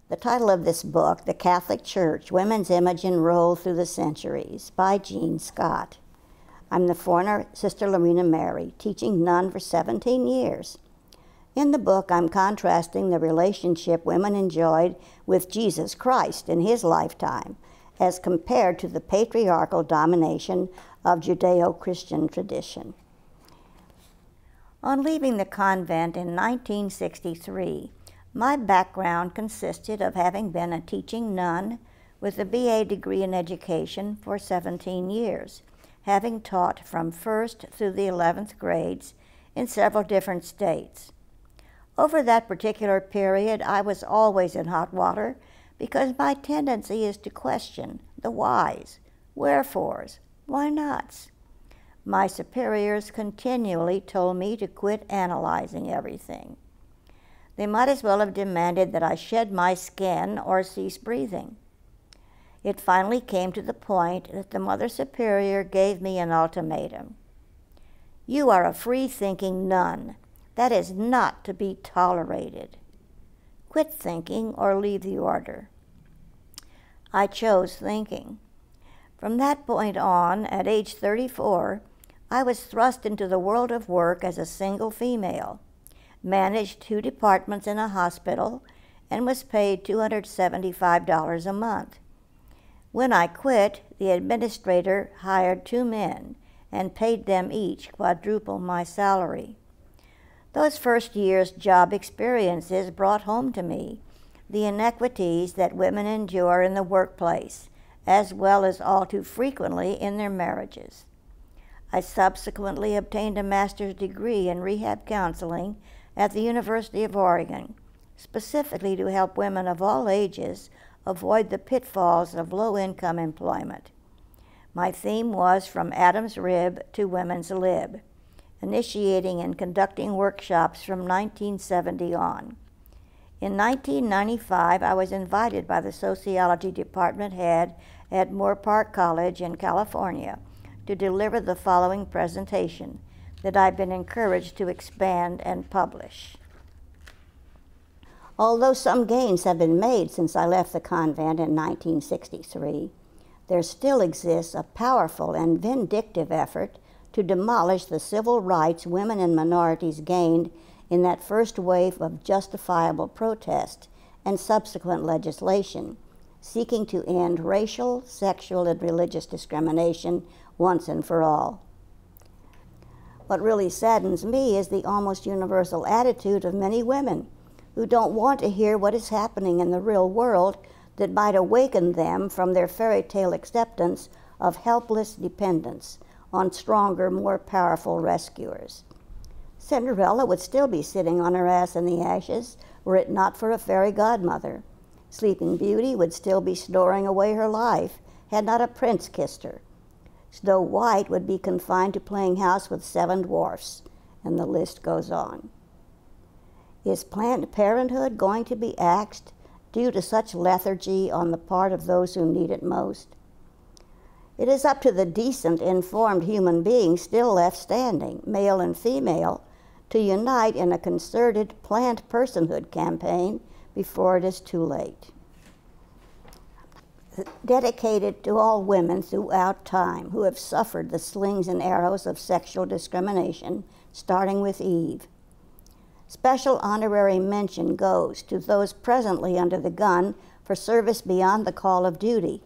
The title of this book, The Catholic Church, Women's Image and Role Through the Centuries, by Jeanne Scott. I'm the foreigner, Sister Lorena Mary, teaching nun for 17 years. In the book, I'm contrasting the relationship women enjoyed with Jesus Christ in his lifetime as compared to the patriarchal domination of Judeo-Christian tradition. On leaving the convent in 1963, my background consisted of having been a teaching nun with a BA degree in education for 17 years, having taught from 1st through the 11th grades in several different states. Over that particular period, I was always in hot water because my tendency is to question the whys, wherefores, why nots. My superiors continually told me to quit analyzing everything. They might as well have demanded that I shed my skin or cease breathing. It finally came to the point that the Mother Superior gave me an ultimatum. You are a free-thinking nun. That is not to be tolerated. Quit thinking or leave the order. I chose thinking. From that point on, at age 34, I was thrust into the world of work as a single female, managed 2 departments in a hospital, and was paid $275 a month. When I quit, the administrator hired 2 men and paid them each quadruple my salary. Those first year's job experiences brought home to me the inequities that women endure in the workplace, as well as all too frequently in their marriages. I subsequently obtained a master's degree in rehab counseling at the University of Oregon, specifically to help women of all ages avoid the pitfalls of low-income employment. My theme was From Adam's Rib to Women's Lib, initiating and conducting workshops from 1970 on. In 1995, I was invited by the sociology department head at Moore Park College in California to deliver the following presentation that I've been encouraged to expand and publish. Although some gains have been made since I left the convent in 1963, there still exists a powerful and vindictive effort to demolish the civil rights women and minorities gained in that first wave of justifiable protest and subsequent legislation, seeking to end racial, sexual, and religious discrimination once and for all. What really saddens me is the almost universal attitude of many women who don't want to hear what is happening in the real world that might awaken them from their fairy tale acceptance of helpless dependence on stronger, more powerful rescuers. Cinderella would still be sitting on her ass in the ashes were it not for a fairy godmother. Sleeping Beauty would still be snoring away her life had not a prince kissed her. Snow White would be confined to playing house with 7 dwarfs, and the list goes on. Is Planned Parenthood going to be axed due to such lethargy on the part of those who need it most? It is up to the decent, informed human beings still left standing, male and female, to unite in a concerted Planned Personhood campaign before it is too late. Dedicated to all women throughout time who have suffered the slings and arrows of sexual discrimination, starting with Eve. Special honorary mention goes to those presently under the gun for service beyond the call of duty,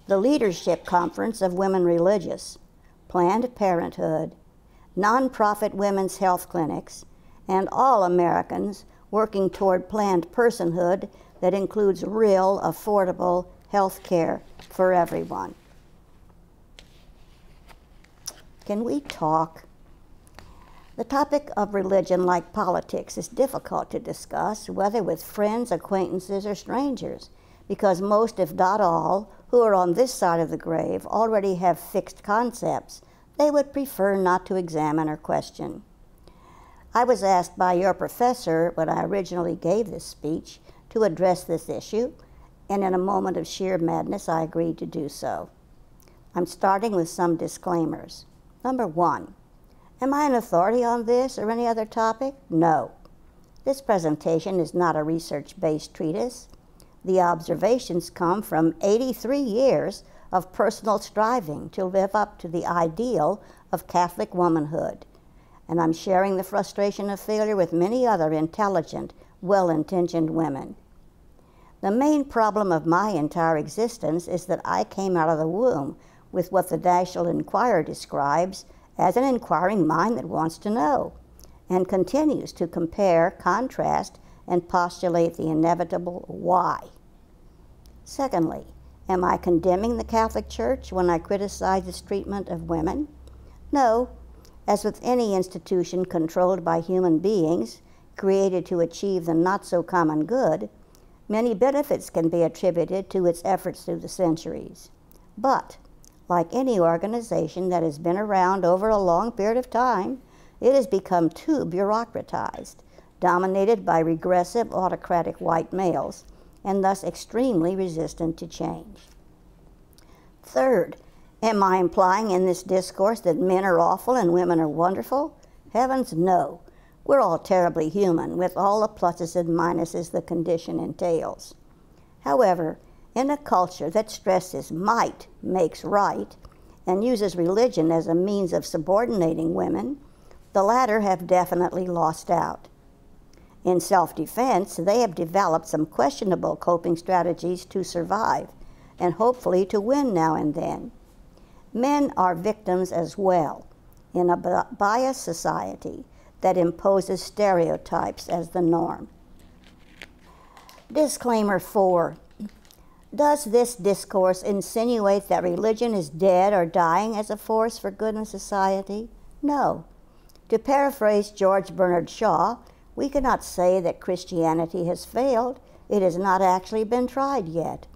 the Leadership Conference of Women Religious, Planned Parenthood, nonprofit women's health clinics, and all Americans working toward planned personhood that includes real, affordable health care for everyone. Can we talk? The topic of religion, like politics, is difficult to discuss, whether with friends, acquaintances, or strangers, because most, if not all, who are on this side of the grave already have fixed concepts they would prefer not to examine or question. I was asked by your professor when I originally gave this speech to address this issue, and in a moment of sheer madness, I agreed to do so. I'm starting with some disclaimers. Number 1, am I an authority on this or any other topic? No. This presentation is not a research-based treatise. The observations come from 83 years of personal striving to live up to the ideal of Catholic womanhood. And I'm sharing the frustration of failure with many other intelligent, well-intentioned women. The main problem of my entire existence is that I came out of the womb with what the National Enquirer describes as an inquiring mind that wants to know, and continues to compare, contrast, and postulate the inevitable why. Secondly, am I condemning the Catholic Church when I criticize its treatment of women? No. As with any institution controlled by human beings, created to achieve the not-so-common good, many benefits can be attributed to its efforts through the centuries. But, like any organization that has been around over a long period of time, it has become too bureaucratized, dominated by regressive, autocratic white males, and thus extremely resistant to change. Third, am I implying in this discourse that men are awful and women are wonderful? Heavens, no. We're all terribly human, with all the pluses and minuses the condition entails. However, in a culture that stresses might makes right and uses religion as a means of subordinating women, the latter have definitely lost out. In self-defense, they have developed some questionable coping strategies to survive, and hopefully to win now and then. Men are victims as well in a biased society that imposes stereotypes as the norm. Disclaimer 4. Does this discourse insinuate that religion is dead or dying as a force for good in society? No. To paraphrase George Bernard Shaw, we cannot say that Christianity has failed. It has not actually been tried yet.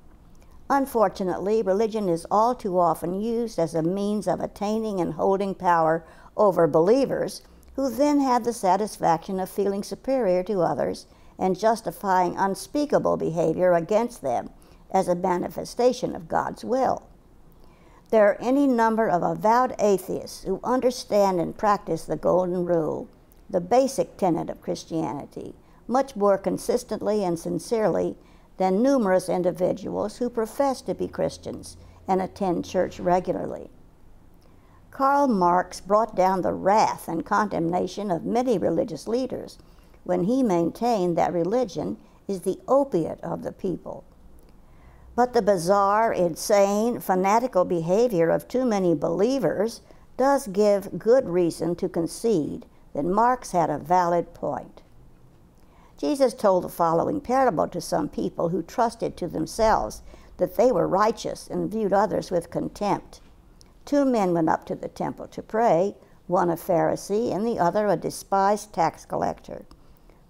Unfortunately, religion is all too often used as a means of attaining and holding power over believers, who then have the satisfaction of feeling superior to others and justifying unspeakable behavior against them as a manifestation of God's will. There are any number of avowed atheists who understand and practice the Golden Rule, the basic tenet of Christianity, much more consistently and sincerely than numerous individuals who profess to be Christians and attend church regularly. Karl Marx brought down the wrath and condemnation of many religious leaders when he maintained that religion is the opiate of the people. But the bizarre, insane, fanatical behavior of too many believers does give good reason to concede that Marx had a valid point. Jesus told the following parable to some people who trusted to themselves that they were righteous and viewed others with contempt. 2 men went up to the temple to pray, one a Pharisee and the other a despised tax collector.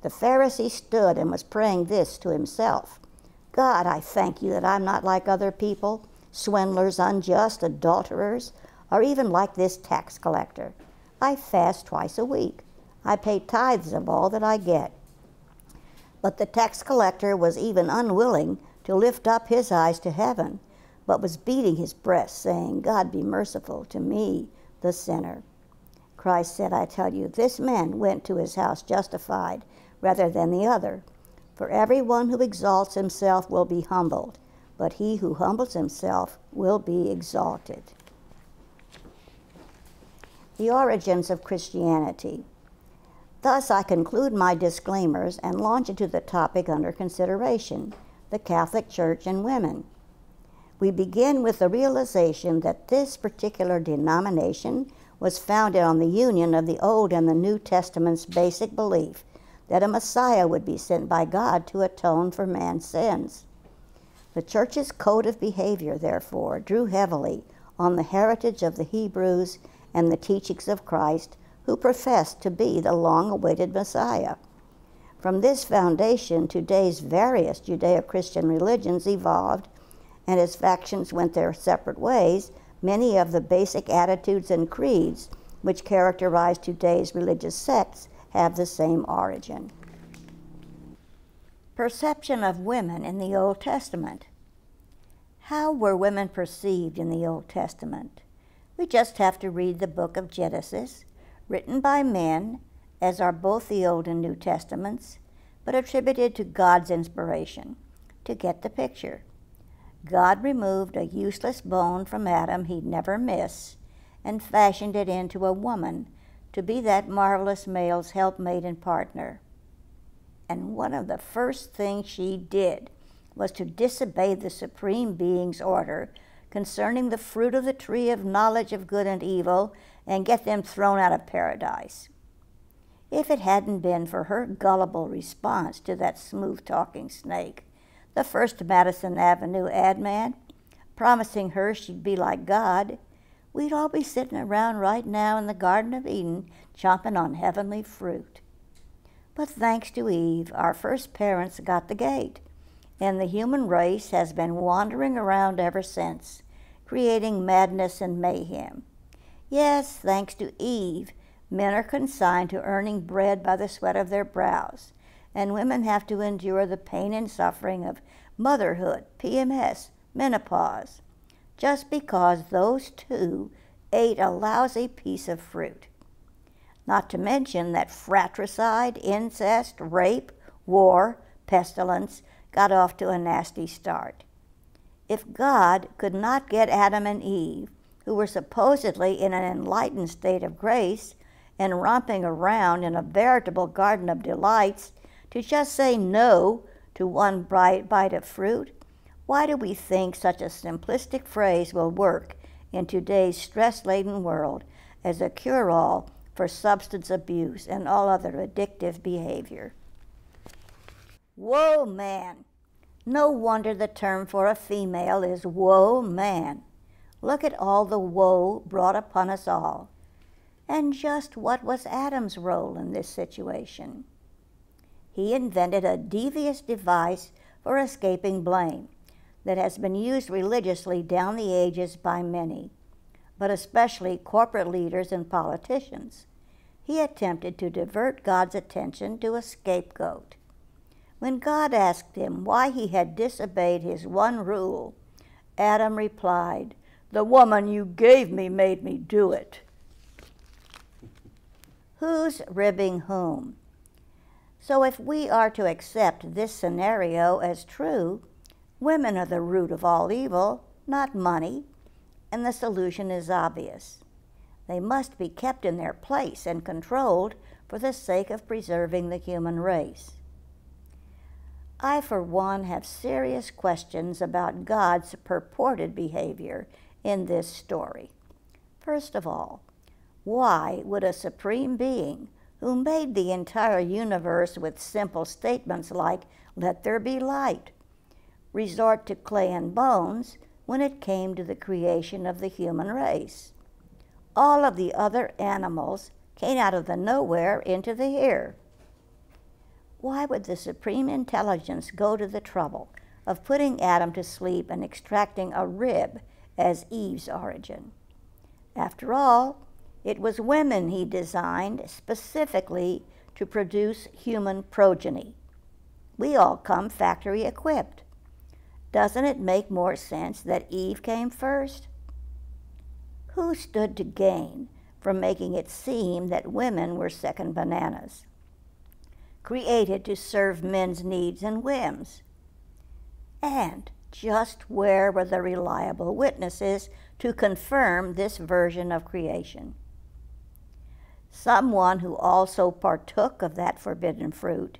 The Pharisee stood and was praying this to himself: God, I thank you that I'm not like other people, swindlers, unjust, adulterers, or even like this tax collector. I fast twice a week. I pay tithes of all that I get. But the tax collector was even unwilling to lift up his eyes to heaven, but was beating his breast, saying, God, be merciful to me, the sinner. Christ said, I tell you, this man went to his house justified rather than the other. For everyone who exalts himself will be humbled, but he who humbles himself will be exalted. The origins of Christianity. Thus, I conclude my disclaimers and launch into the topic under consideration, the Catholic Church and women. We begin with the realization that this particular denomination was founded on the union of the Old and the New Testament's basic belief that a Messiah would be sent by God to atone for man's sins. The Church's code of behavior, therefore, drew heavily on the heritage of the Hebrews and the teachings of Christ, who professed to be the long-awaited Messiah. From this foundation, today's various Judeo-Christian religions evolved, and as factions went their separate ways, many of the basic attitudes and creeds which characterize today's religious sects have the same origin. Perception of women in the Old Testament. How were women perceived in the Old Testament? We just have to read the book of Genesis, written by men, as are both the Old and New Testaments, but attributed to God's inspiration. to get the picture. God removed a useless bone from Adam he'd never miss and fashioned it into a woman to be that marvelous male's helpmate and partner. And one of the first things she did was to disobey the Supreme Being's order concerning the fruit of the tree of knowledge of good and evil and get them thrown out of paradise. If it hadn't been for her gullible response to that smooth-talking snake, the first Madison Avenue ad man, promising her she'd be like God, we'd all be sitting around right now in the Garden of Eden chomping on heavenly fruit. But thanks to Eve, our first parents got the gate, and the human race has been wandering around ever since, creating madness and mayhem. Yes, thanks to Eve, men are consigned to earning bread by the sweat of their brows, and women have to endure the pain and suffering of motherhood, PMS, menopause, just because those two ate a lousy piece of fruit. Not to mention that fratricide, incest, rape, war, pestilence got off to a nasty start. If God could not get Adam and Eve, who were supposedly in an enlightened state of grace and romping around in a veritable garden of delights, to just say no to one bright bite of fruit, why do we think such a simplistic phrase will work in today's stress-laden world as a cure-all for substance abuse and all other addictive behavior? Whoa, man! No wonder the term for a female is woe man. Look at all the woe brought upon us all. And just what was Adam's role in this situation? He invented a devious device for escaping blame that has been used religiously down the ages by many, but especially corporate leaders and politicians. He attempted to divert God's attention to a scapegoat. When God asked him why he had disobeyed his one rule, Adam replied, "The woman you gave me made me do it." Who's ribbing whom? So if we are to accept this scenario as true, women are the root of all evil, not money, and the solution is obvious. They must be kept in their place and controlled for the sake of preserving the human race. I, for one, have serious questions about God's purported behavior in this story. First of all, why would a supreme being who made the entire universe with simple statements like, "Let there be light," resort to clay and bones when it came to the creation of the human race? All of the other animals came out of the nowhere into the here. Why would the Supreme Intelligence go to the trouble of putting Adam to sleep and extracting a rib as Eve's origin? After all, it was women he designed specifically to produce human progeny. We all come factory equipped. Doesn't it make more sense that Eve came first? Who stood to gain from making it seem that women were second bananas, created to serve men's needs and whims? And just where were the reliable witnesses to confirm this version of creation? Someone who also partook of that forbidden fruit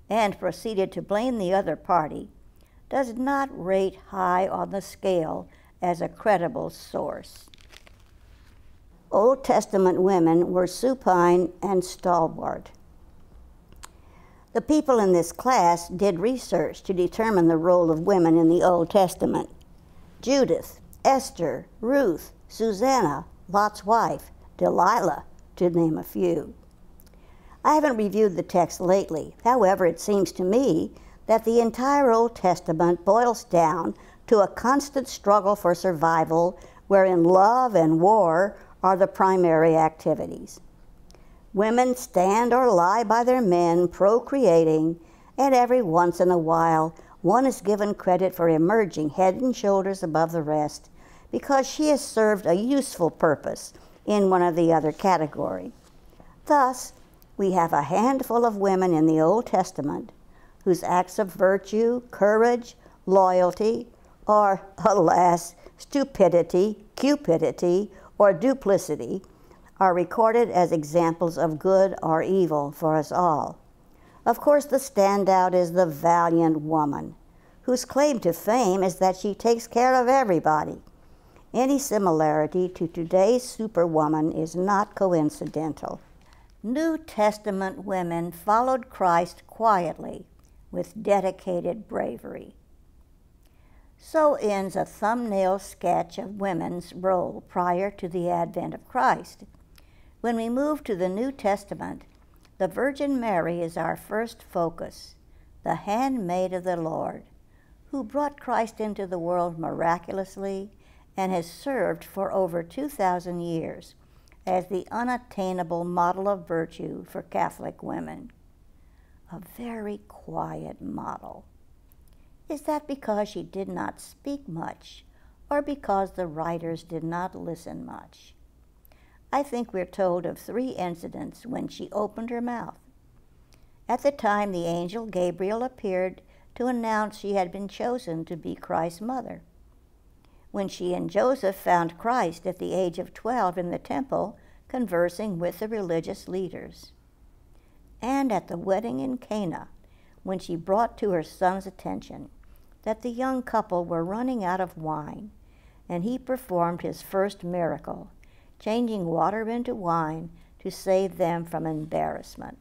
and proceeded to blame the other party does not rate high on the scale as a credible source. Old Testament women were supine and stalwart. The people in this class did research to determine the role of women in the Old Testament. Judith, Esther, Ruth, Susanna, Lot's wife, Delilah, to name a few. I haven't reviewed the text lately. However, it seems to me that the entire Old Testament boils down to a constant struggle for survival wherein love and war are the primary activities. Women stand or lie by their men procreating, and every once in a while one is given credit for emerging head and shoulders above the rest because she has served a useful purpose in one or the other category. Thus, we have a handful of women in the Old Testament whose acts of virtue, courage, loyalty, or, alas, stupidity, cupidity, or duplicity are recorded as examples of good or evil for us all. Of course, the standout is the valiant woman, whose claim to fame is that she takes care of everybody. Any similarity to today's superwoman is not coincidental. New Testament women followed Christ quietly with dedicated bravery. So ends a thumbnail sketch of women's role prior to the advent of Christ. When we move to the New Testament, the Virgin Mary is our first focus, the handmaid of the Lord, who brought Christ into the world miraculously and has served for over 2,000 years as the unattainable model of virtue for Catholic women. A very quiet model. Is that because she did not speak much, or because the writers did not listen much? I think we're told of 3 incidents when she opened her mouth. At the time the angel Gabriel appeared to announce she had been chosen to be Christ's mother. When she and Joseph found Christ at the age of 12 in the temple, conversing with the religious leaders. And at the wedding in Cana, when she brought to her son's attention that the young couple were running out of wine, and he performed his first miracle, changing water into wine to save them from embarrassment.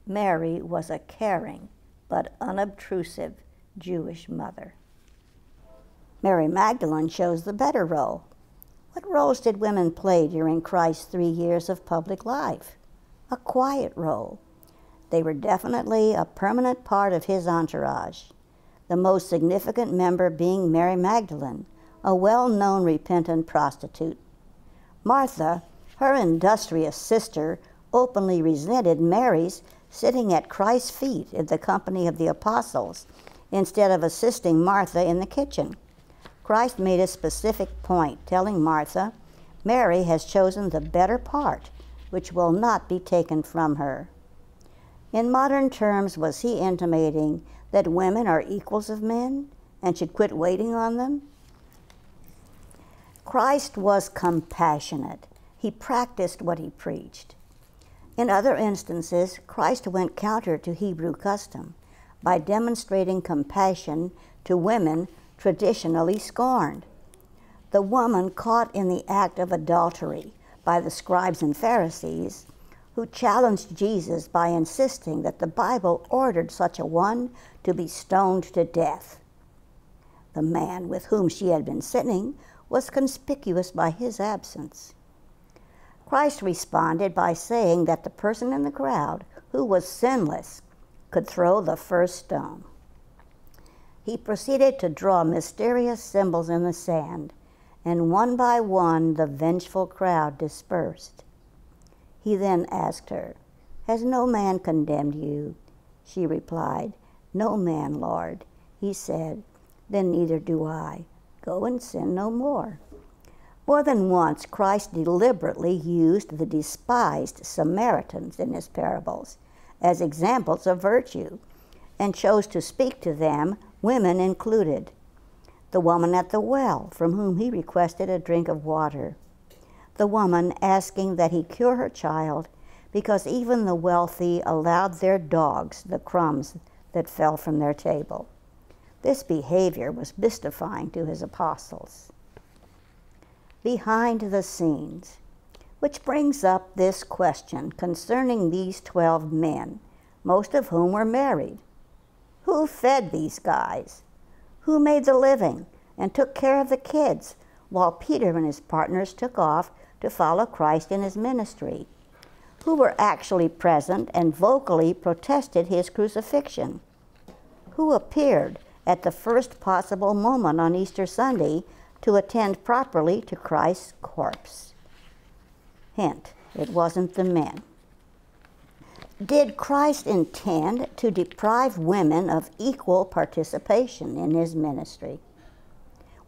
Mary was a caring but unobtrusive Jewish mother. Mary Magdalene chose the better role. What roles did women play during Christ's 3 years of public life? A quiet role. They were definitely a permanent part of his entourage, the most significant member being Mary Magdalene, a well-known repentant prostitute. Martha, her industrious sister, openly resented Mary's sitting at Christ's feet in the company of the apostles instead of assisting Martha in the kitchen. Christ made a specific point, telling Martha, Mary has chosen the better part, which will not be taken from her. In modern terms, was he intimating that women are equals of men and should quit waiting on them? Christ was compassionate. He practiced what he preached. In other instances, Christ went counter to Hebrew custom by demonstrating compassion to women traditionally scorned. The woman caught in the act of adultery by the scribes and Pharisees, who challenged Jesus by insisting that the Bible ordered such a one to be stoned to death. The man with whom she had been sitting was conspicuous by his absence. Christ responded by saying that the person in the crowd who was sinless could throw the first stone. He proceeded to draw mysterious symbols in the sand, and one by one the vengeful crowd dispersed. He then asked her, "Has no man condemned you?" She replied, "No man, Lord." He said, "Then neither do I. Go and sin no more." More than once, Christ deliberately used the despised Samaritans in his parables as examples of virtue, and chose to speak to them, women included. The woman at the well, from whom he requested a drink of water. The woman asking that he cure her child because even the wealthy allowed their dogs the crumbs that fell from their table. This behavior was mystifying to his apostles. Behind the scenes, which brings up this question concerning these 12 men, most of whom were married. Who fed these guys? Who made the living and took care of the kids while Peter and his partners took off to follow Christ in his ministry? Who were actually present and vocally protested his crucifixion? Who appeared at the first possible moment on Easter Sunday to attend properly to Christ's corpse? Hint, it wasn't the men. Did Christ intend to deprive women of equal participation in his ministry?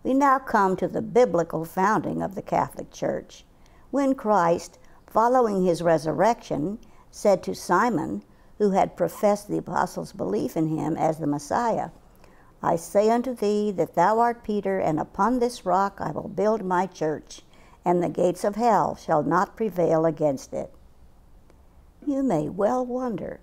We now come to the biblical founding of the Catholic Church, when Christ, following his resurrection, said to Simon, who had professed the apostles' belief in him as the Messiah, I say unto thee that thou art Peter, and upon this rock I will build my church, and the gates of hell shall not prevail against it. You may well wonder,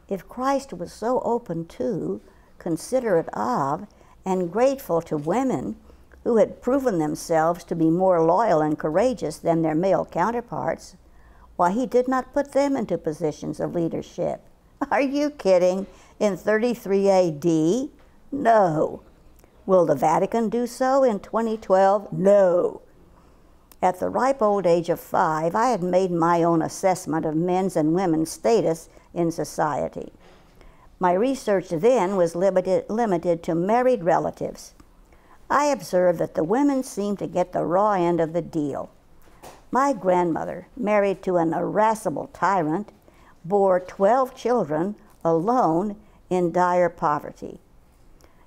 if Christ was so open to, considerate of, and grateful to women who had proven themselves to be more loyal and courageous than their male counterparts, why he did not put them into positions of leadership. Are you kidding? In 33 AD? No. Will the Vatican do so in 2012? No. At the ripe old age of 5, I had made my own assessment of men's and women's status in society. My research then was limited to married relatives. I observed that the women seemed to get the raw end of the deal. My grandmother, married to an irascible tyrant, bore 12 children alone in dire poverty.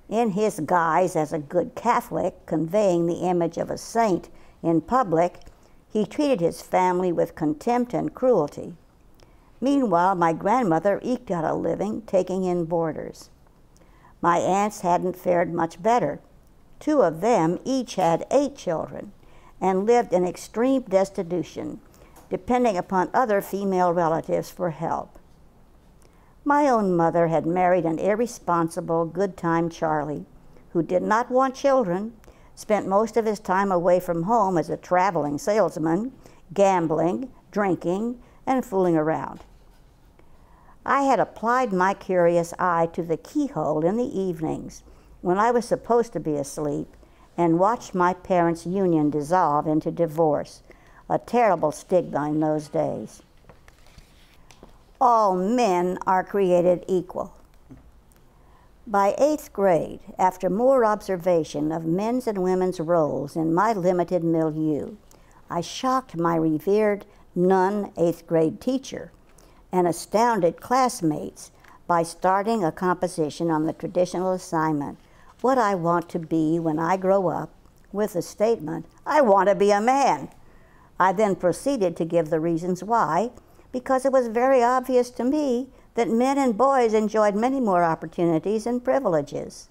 In his guise as a good Catholic, conveying the image of a saint in public, he treated his family with contempt and cruelty. Meanwhile, my grandmother eked out a living taking in boarders. My aunts hadn't fared much better. 2 of them each had 8 children and lived in extreme destitution, depending upon other female relatives for help. My own mother had married an irresponsible, good-time Charlie who did not want children, spent most of his time away from home as a traveling salesman, gambling, drinking, and fooling around. I had applied my curious eye to the keyhole in the evenings when I was supposed to be asleep and watched my parents' union dissolve into divorce, a terrible stigma in those days. All men are created equal. By 8th grade, after more observation of men's and women's roles in my limited milieu, I shocked my revered nun 8th grade teacher and astounded classmates by starting a composition on the traditional assignment, What I Want to Be When I Grow Up, with the statement, I want to be a man. I then proceeded to give the reasons why, because it was very obvious to me that men and boys enjoyed many more opportunities and privileges.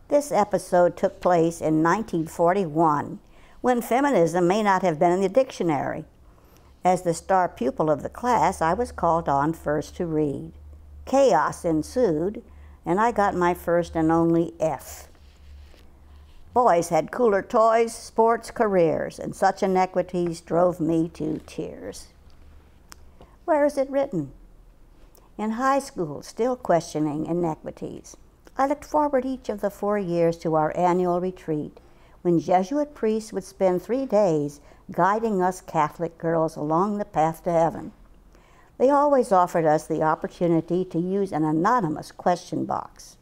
This episode took place in 1941, when feminism may not have been in the dictionary. As the star pupil of the class, I was called on first to read. Chaos ensued, and I got my first and only F. Boys had cooler toys, sports, careers, and such inequities drove me to tears. Where is it written? In high school, still questioning inequities, I looked forward each of the 4 years to our annual retreat, when Jesuit priests would spend 3 days guiding us Catholic girls along the path to heaven. They always offered us the opportunity to use an anonymous question box.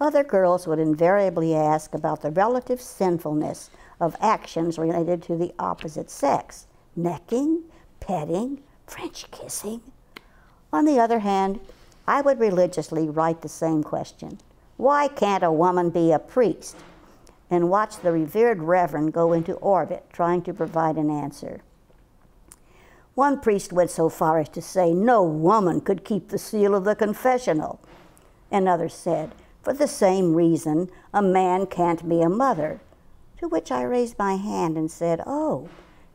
Other girls would invariably ask about the relative sinfulness of actions related to the opposite sex, necking, petting, French kissing. On the other hand, I would religiously write the same question, why can't a woman be a priest? And watch the revered reverend go into orbit trying to provide an answer. One priest went so far as to say no woman could keep the seal of the confessional. Another said, for the same reason, a man can't be a mother. To which I raised my hand and said, oh,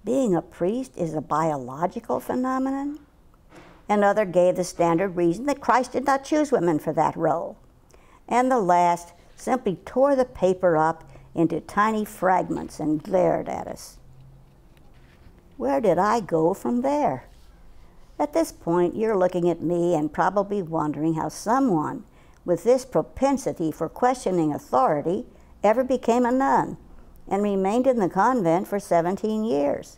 being a priest is a biological phenomenon? Another gave the standard reason that Christ did not choose women for that role. And the last simply tore the paper up into tiny fragments and glared at us. Where did I go from there? At this point, you're looking at me and probably wondering how someone with this propensity for questioning authority ever became a nun and remained in the convent for 17 years.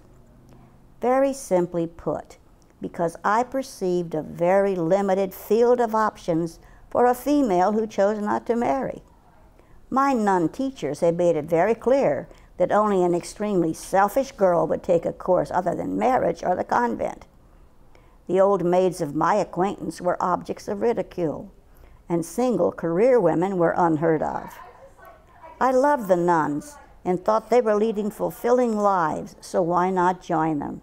Very simply put, because I perceived a very limited field of options for a female who chose not to marry. My nun teachers had made it very clear that only an extremely selfish girl would take a course other than marriage or the convent. The old maids of my acquaintance were objects of ridicule, and single career women were unheard of. I loved the nuns and thought they were leading fulfilling lives, so why not join them?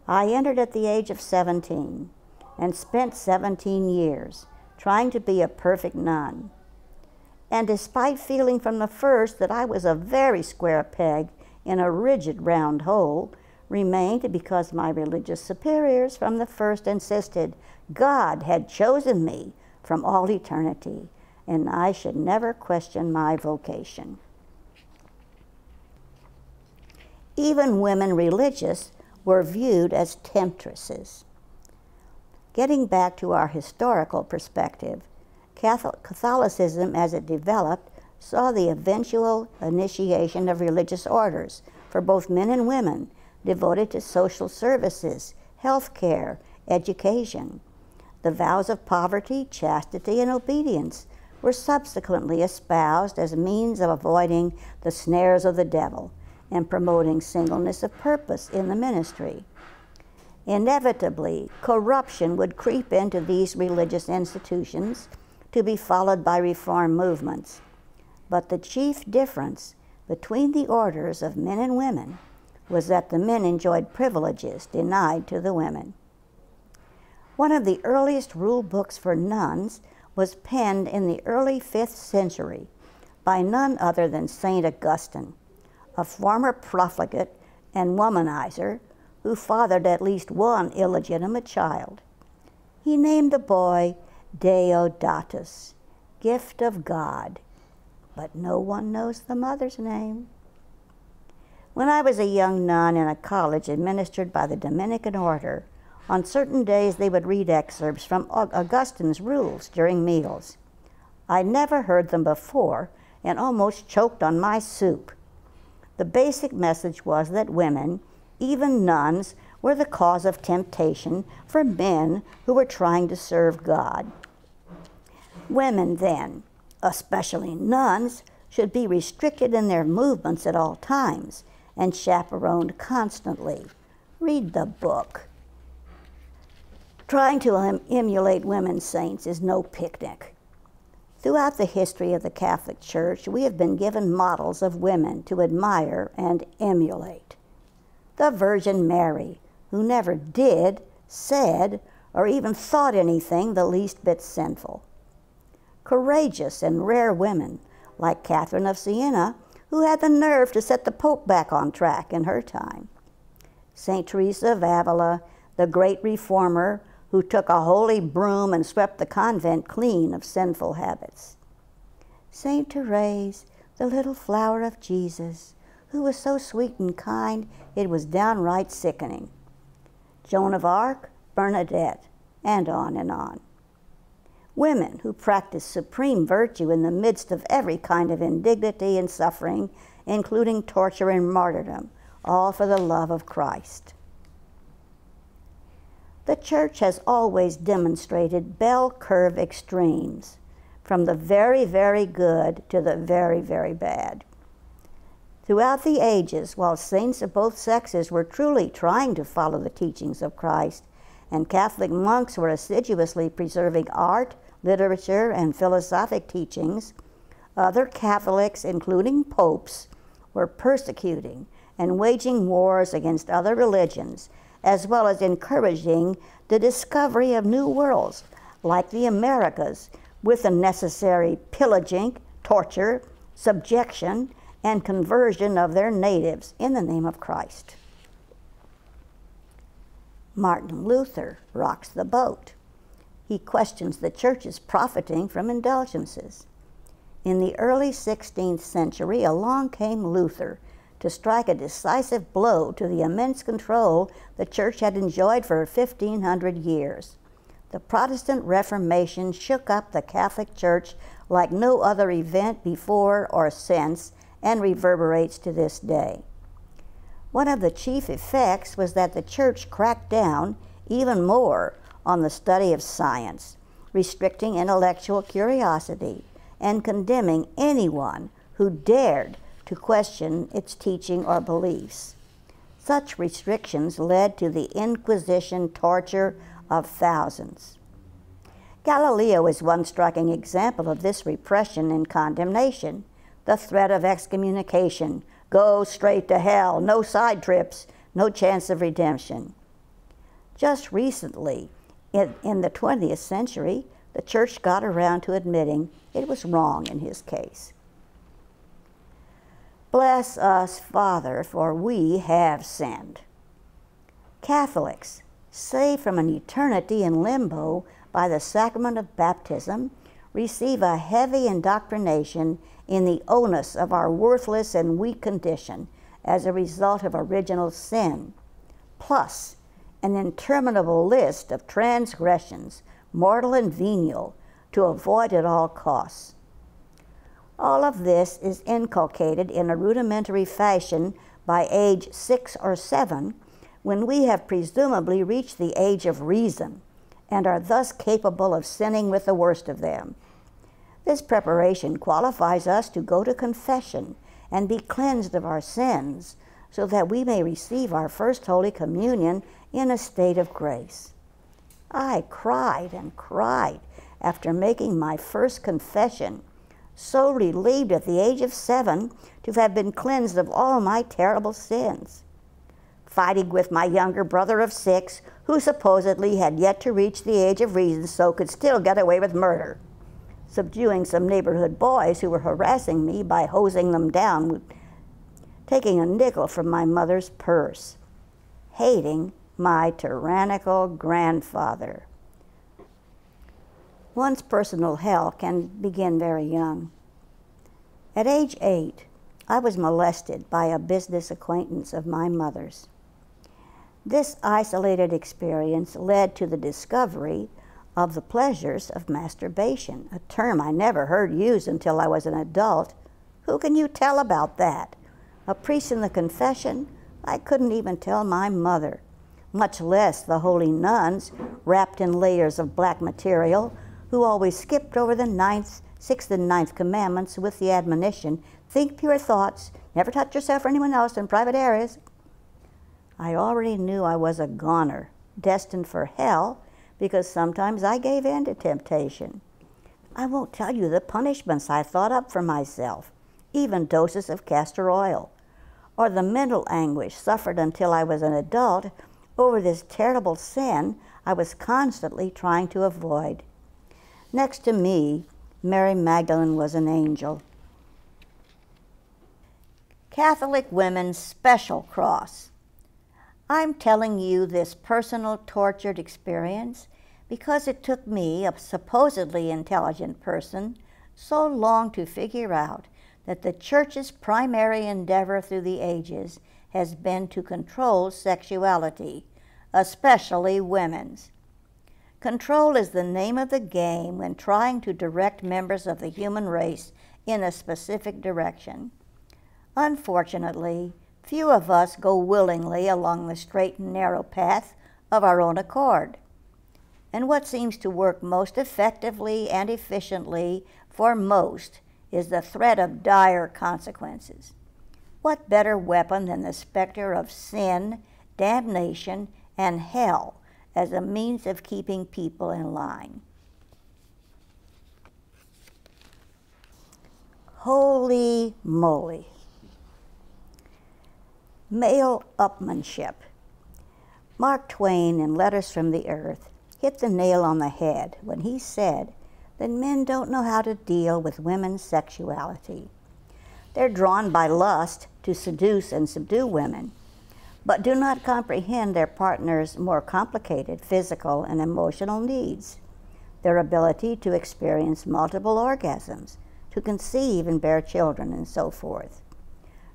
I entered at the age of 17 and spent 17 years trying to be a perfect nun. and despite feeling from the first that I was a very square peg in a rigid round hole, remained because my religious superiors from the first insisted God had chosen me from all eternity, and I should never question my vocation. Even women religious were viewed as temptresses. Getting back to our historical perspective, Catholicism as it developed saw the eventual initiation of religious orders for both men and women devoted to social services, health care, education. The vows of poverty, chastity, and obedience were subsequently espoused as means of avoiding the snares of the devil and promoting singleness of purpose in the ministry. Inevitably, corruption would creep into these religious institutions to be followed by reform movements. But the chief difference between the orders of men and women was that the men enjoyed privileges denied to the women. One of the earliest rule books for nuns was penned in the early 5th century by none other than St. Augustine, a former profligate and womanizer who fathered at least one illegitimate child. He named the boy Deodatus, gift of God, but no one knows the mother's name. When I was a young nun in a college administered by the Dominican order, on certain days they would read excerpts from Augustine's rules during meals. I never heard them before and almost choked on my soup. The basic message was that women, even nuns, were the cause of temptation for men who were trying to serve God. Women then, especially nuns, should be restricted in their movements at all times and chaperoned constantly. Read the book. Trying to emulate women saints is no picnic. Throughout the history of the Catholic Church, we have been given models of women to admire and emulate. The Virgin Mary, who never did, said, or even thought anything the least bit sinful. Courageous and rare women, like Catherine of Siena, who had the nerve to set the Pope back on track in her time. St. Teresa of Avila, the great reformer, who took a holy broom and swept the convent clean of sinful habits. St. Therese, the little flower of Jesus, who was so sweet and kind it was downright sickening. Joan of Arc, Bernadette, and on and on. Women who practiced supreme virtue in the midst of every kind of indignity and suffering, including torture and martyrdom, all for the love of Christ. The Church has always demonstrated bell curve extremes, from the very, very good to the very, very bad. Throughout the ages, while saints of both sexes were truly trying to follow the teachings of Christ, and Catholic monks were assiduously preserving art, literature, and philosophic teachings, other Catholics, including popes, were persecuting and waging wars against other religions, as well as encouraging the discovery of new worlds, like the Americas, with the necessary pillaging, torture, subjection, and conversion of their natives in the name of Christ. Martin Luther rocks the boat. He questions the Church's profiting from indulgences. In the early 16th century, along came Luther to strike a decisive blow to the immense control the Church had enjoyed for 1,500 years. The Protestant Reformation shook up the Catholic Church like no other event before or since, and reverberates to this day. One of the chief effects was that the Church cracked down even more on the study of science, restricting intellectual curiosity and condemning anyone who dared to question its teaching or beliefs. Such restrictions led to the Inquisition torture of thousands. Galileo is one striking example of this repression and condemnation. The threat of excommunication, go straight to hell, no side trips, no chance of redemption. Just recently, in the 20th century, the church got around to admitting it was wrong in his case. Bless us, Father, for we have sinned. Catholics, saved from an eternity in limbo by the sacrament of baptism, receive a heavy indoctrination in the onus of our worthless and weak condition as a result of original sin, plus an interminable list of transgressions, mortal and venial, to avoid at all costs. All of this is inculcated in a rudimentary fashion by age 6 or 7, when we have presumably reached the age of reason and are thus capable of sinning with the worst of them. This preparation qualifies us to go to confession and be cleansed of our sins so that we may receive our first Holy Communion in a state of grace. I cried and cried after making my first confession, so relieved at the age of 7 to have been cleansed of all my terrible sins. Fighting with my younger brother of 6, who supposedly had yet to reach the age of reason so could still get away with murder. Subduing some neighborhood boys who were harassing me by hosing them down, taking a nickel from my mother's purse. Hating my tyrannical grandfather. One's personal hell can begin very young. At age 8, I was molested by a business acquaintance of my mother's. This isolated experience led to the discovery of the pleasures of masturbation, a term I never heard used until I was an adult. Who can you tell about that? A priest in the confession? I couldn't even tell my mother, much less the holy nuns, wrapped in layers of black material, who always skipped over the 9th, 6th, and 9th commandments with the admonition, think pure thoughts, never touch yourself or anyone else in private areas. I already knew I was a goner, destined for hell, because sometimes I gave in to temptation. I won't tell you the punishments I thought up for myself, even doses of castor oil, or the mental anguish suffered until I was an adult over this terrible sin I was constantly trying to avoid. Next to me, Mary Magdalene was an angel. Catholic Women's Special Cross. I'm telling you this personal tortured experience because it took me, a supposedly intelligent person, so long to figure out that the Church's primary endeavor through the ages has been to control sexuality, especially women's. Control is the name of the game when trying to direct members of the human race in a specific direction. Unfortunately, few of us go willingly along the straight and narrow path of our own accord. And what seems to work most effectively and efficiently for most is the threat of dire consequences. What better weapon than the specter of sin, damnation, and hell as a means of keeping people in line? Holy moly. Male upmanship. Mark Twain, in Letters from the Earth, hit the nail on the head when he said that men don't know how to deal with women's sexuality. They're drawn by lust to seduce and subdue women, but do not comprehend their partner's more complicated physical and emotional needs, their ability to experience multiple orgasms, to conceive and bear children, and so forth.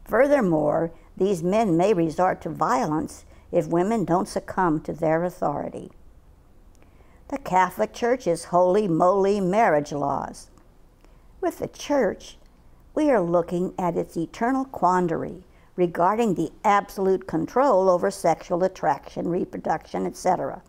Furthermore, these men may resort to violence if women don't succumb to their authority. The Catholic Church's holy moly marriage laws. With the Church, we are looking at its eternal quandary regarding the absolute control over sexual attraction, reproduction, etc.,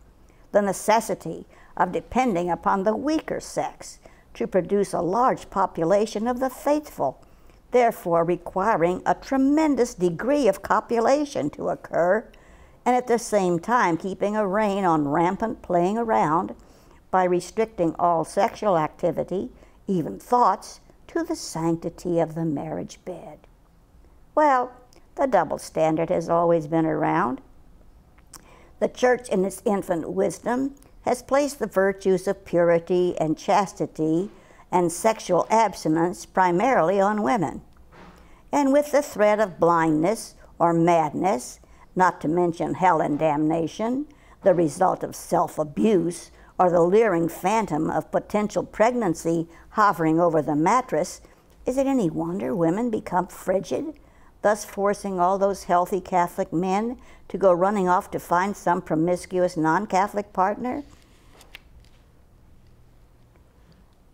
the necessity of depending upon the weaker sex to produce a large population of the faithful, therefore requiring a tremendous degree of copulation to occur, and at the same time keeping a rein on rampant playing around by restricting all sexual activity, even thoughts, to the sanctity of the marriage bed. Well, the double standard has always been around. The Church, in its infinite wisdom, has placed the virtues of purity and chastity and sexual abstinence primarily on women. And with the threat of blindness or madness, not to mention hell and damnation, the result of self-abuse, or the leering phantom of potential pregnancy hovering over the mattress, is it any wonder women become frigid, thus forcing all those healthy Catholic men to go running off to find some promiscuous non-Catholic partner?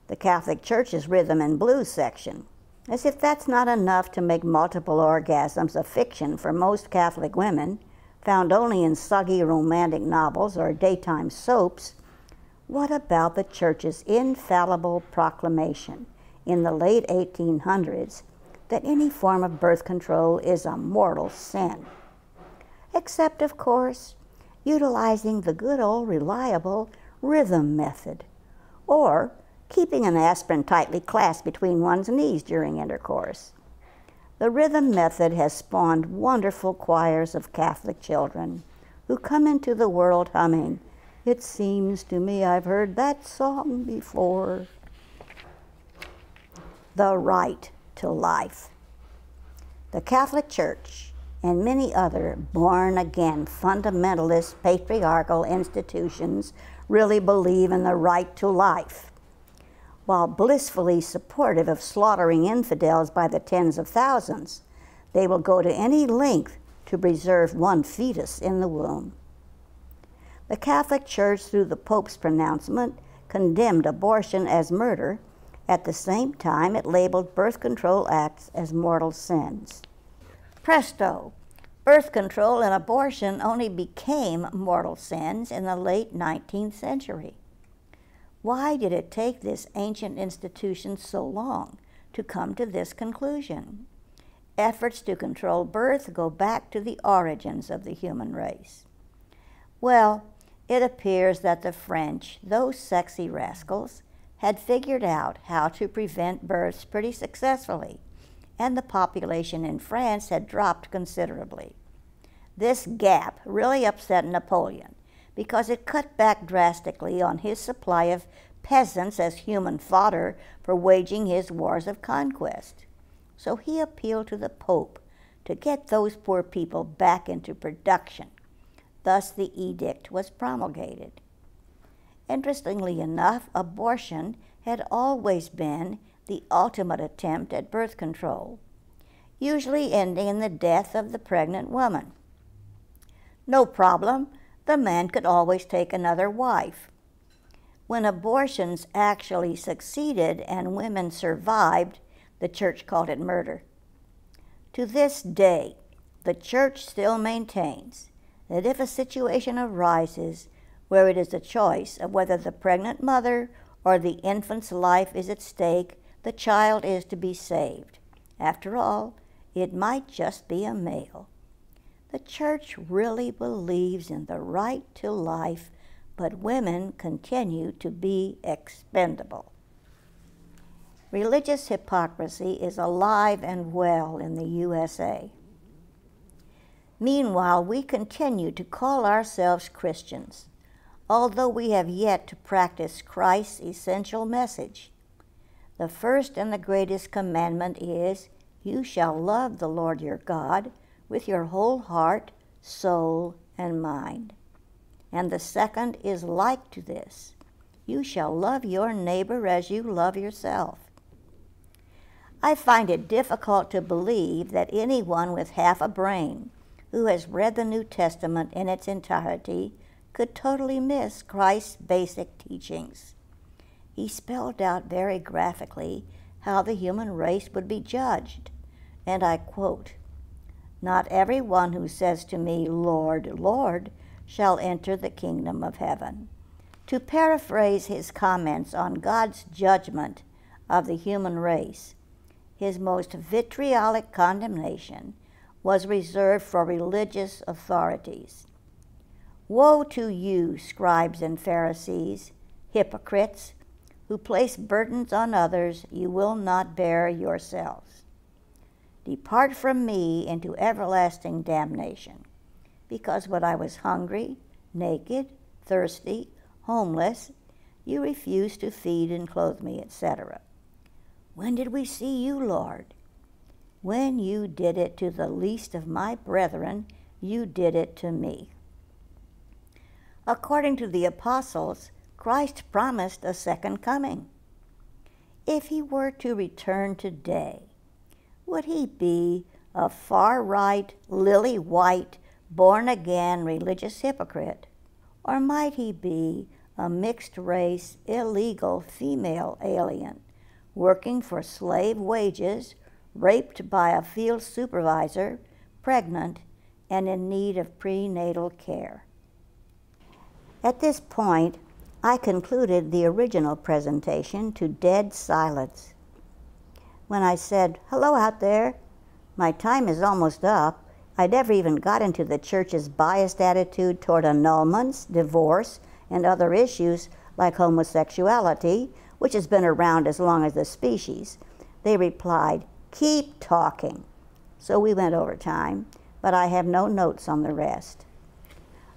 The Catholic Church's rhythm and blues section. As if that's not enough to make multiple orgasms a fiction for most Catholic women, found only in soggy romantic novels or daytime soaps, what about the Church's infallible proclamation in the late 1800s that any form of birth control is a mortal sin? Except, of course, utilizing the good old reliable rhythm method, or keeping an aspirin tightly clasped between one's knees during intercourse. The rhythm method has spawned wonderful choirs of Catholic children who come into the world humming, "It seems to me I've heard that song before." The right to life. The Catholic Church and many other born-again fundamentalist patriarchal institutions really believe in the right to life. While blissfully supportive of slaughtering infidels by the tens of thousands, they will go to any length to preserve one fetus in the womb. The Catholic Church, through the Pope's pronouncement, condemned abortion as murder. At the same time, it labeled birth control acts as mortal sins. Presto! Birth control and abortion only became mortal sins in the late 19th century. Why did it take this ancient institution so long to come to this conclusion? Efforts to control birth go back to the origins of the human race. Well, it appears that the French, those sexy rascals, had figured out how to prevent births pretty successfully, and the population in France had dropped considerably. This gap really upset Napoleon, because it cut back drastically on his supply of peasants as human fodder for waging his wars of conquest. So he appealed to the Pope to get those poor people back into production. Thus the edict was promulgated. Interestingly enough, abortion had always been the ultimate attempt at birth control, usually ending in the death of the pregnant woman. No problem. The man could always take another wife. When abortions actually succeeded and women survived, the Church called it murder. To this day, the Church still maintains that if a situation arises where it is a choice of whether the pregnant mother or the infant's life is at stake, the child is to be saved. After all, it might just be a male. The Church really believes in the right to life, but women continue to be expendable. Religious hypocrisy is alive and well in the USA. Meanwhile, we continue to call ourselves Christians, although we have yet to practice Christ's essential message. The first and the greatest commandment is, "You shall love the Lord your God with your whole heart, soul, and mind." And the second is like to this, "You shall love your neighbor as you love yourself." I find it difficult to believe that anyone with half a brain who has read the New Testament in its entirety could totally miss Christ's basic teachings. He spelled out very graphically how the human race would be judged, and I quote, "Not everyone who says to me, 'Lord, Lord,' shall enter the kingdom of heaven." To paraphrase his comments on God's judgment of the human race, his most vitriolic condemnation was reserved for religious authorities. "Woe to you, scribes and Pharisees, hypocrites, who place burdens on others you will not bear yourselves. Depart from me into everlasting damnation, because when I was hungry, naked, thirsty, homeless. You refused to feed and clothe me, etc. When did we see you, Lord? When you did it to the least of my brethren, you did it to me. According to the apostles, Christ promised a second coming. If he were to return today, would he be a far-right, lily-white, born-again religious hypocrite? Or might he be a mixed-race, illegal female alien, working for slave wages, raped by a field supervisor, pregnant, and in need of prenatal care? At this point, I concluded the original presentation to dead silence. When I said, "Hello out there, my time is almost up," I never even got into the church's biased attitude toward annulments, divorce, and other issues like homosexuality, which has been around as long as the species. They replied, "Keep talking." So we went over time, but I have no notes on the rest.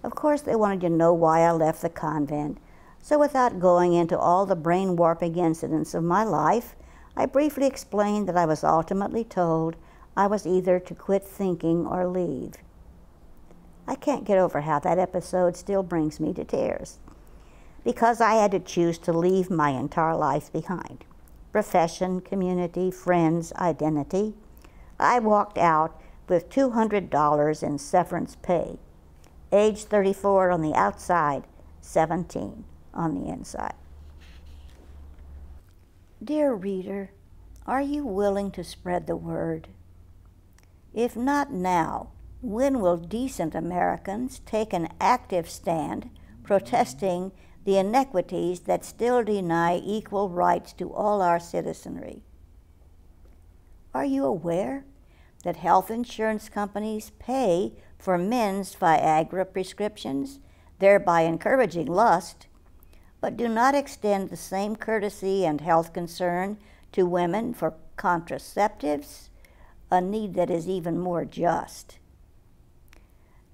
Of course, they wanted to know why I left the convent, so without going into all the brain-warping incidents of my life, I briefly explained that I was ultimately told I was either to quit thinking or leave. I can't get over how that episode still brings me to tears, because I had to choose to leave my entire life behind. Profession, community, friends, identity. I walked out with $200 in severance pay. Age 34 on the outside, 17 on the inside. Dear reader, are you willing to spread the word? If not now, when will decent Americans take an active stand protesting the inequities that still deny equal rights to all our citizenry? Are you aware that health insurance companies pay for men's Viagra prescriptions, thereby encouraging lust, but do not extend the same courtesy and health concern to women for contraceptives, a need that is even more just?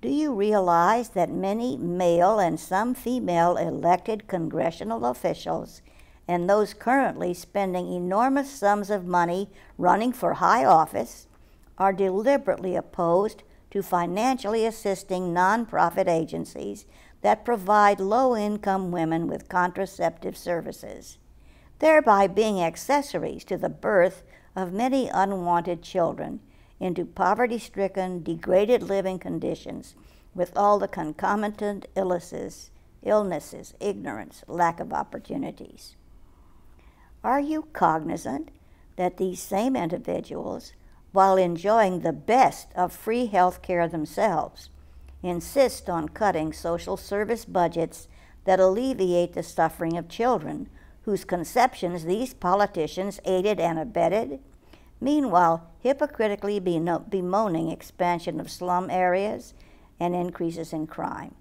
Do you realize that many male and some female elected congressional officials and those currently spending enormous sums of money running for high office are deliberately opposed to financially assisting nonprofit agencies that provide low-income women with contraceptive services, thereby being accessories to the birth of many unwanted children into poverty-stricken, degraded living conditions with all the concomitant illnesses, ignorance, lack of opportunities? Are you cognizant that these same individuals, while enjoying the best of free health care themselves, insist on cutting social service budgets that alleviate the suffering of children whose conceptions these politicians aided and abetted, meanwhile hypocritically bemoaning expansion of slum areas and increases in crime?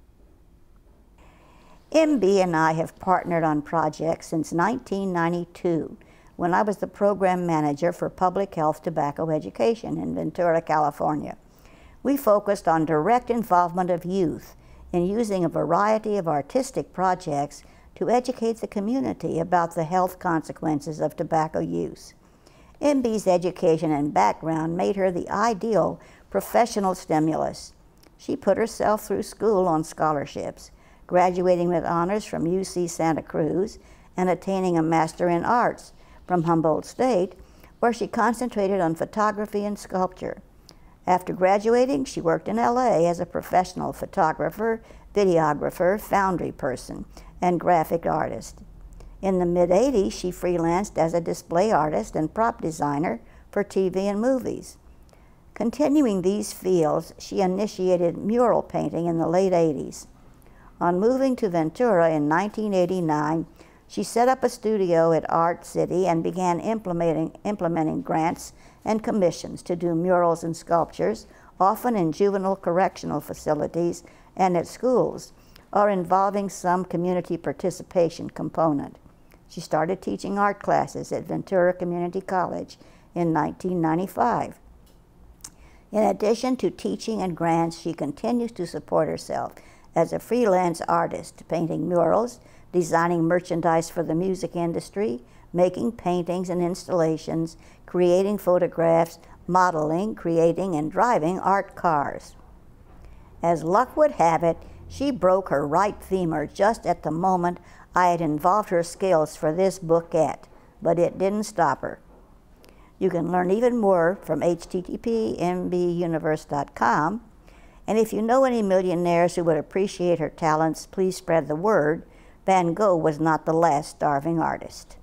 MB and I have partnered on projects since 1992, when I was the program manager for public health tobacco education in Ventura, California. We focused on direct involvement of youth in using a variety of artistic projects to educate the community about the health consequences of tobacco use. MB's education and background made her the ideal professional stimulus. She put herself through school on scholarships, graduating with honors from UC Santa Cruz and attaining a Master in Arts from Humboldt State, where she concentrated on photography and sculpture. After graduating, she worked in LA as a professional photographer, videographer, foundry person, and graphic artist. In the mid-'80s, she freelanced as a display artist and prop designer for TV and movies. Continuing these fields, she initiated mural painting in the late '80s. On moving to Ventura in 1989, she set up a studio at Art City and began implementing grants and commissions to do murals and sculptures, often in juvenile correctional facilities and at schools, or involving some community participation component. She started teaching art classes at Ventura Community College in 1995. In addition to teaching and grants, she continues to support herself as a freelance artist, painting murals, designing merchandise for the music industry, making paintings and installations, creating photographs, modeling, creating, and driving art cars. As luck would have it, she broke her right femur just at the moment I had involved her skills for this bookette, but it didn't stop her. You can learn even more from http://mbuniverse.com, and if you know any millionaires who would appreciate her talents, please spread the word. Van Gogh was not the last starving artist.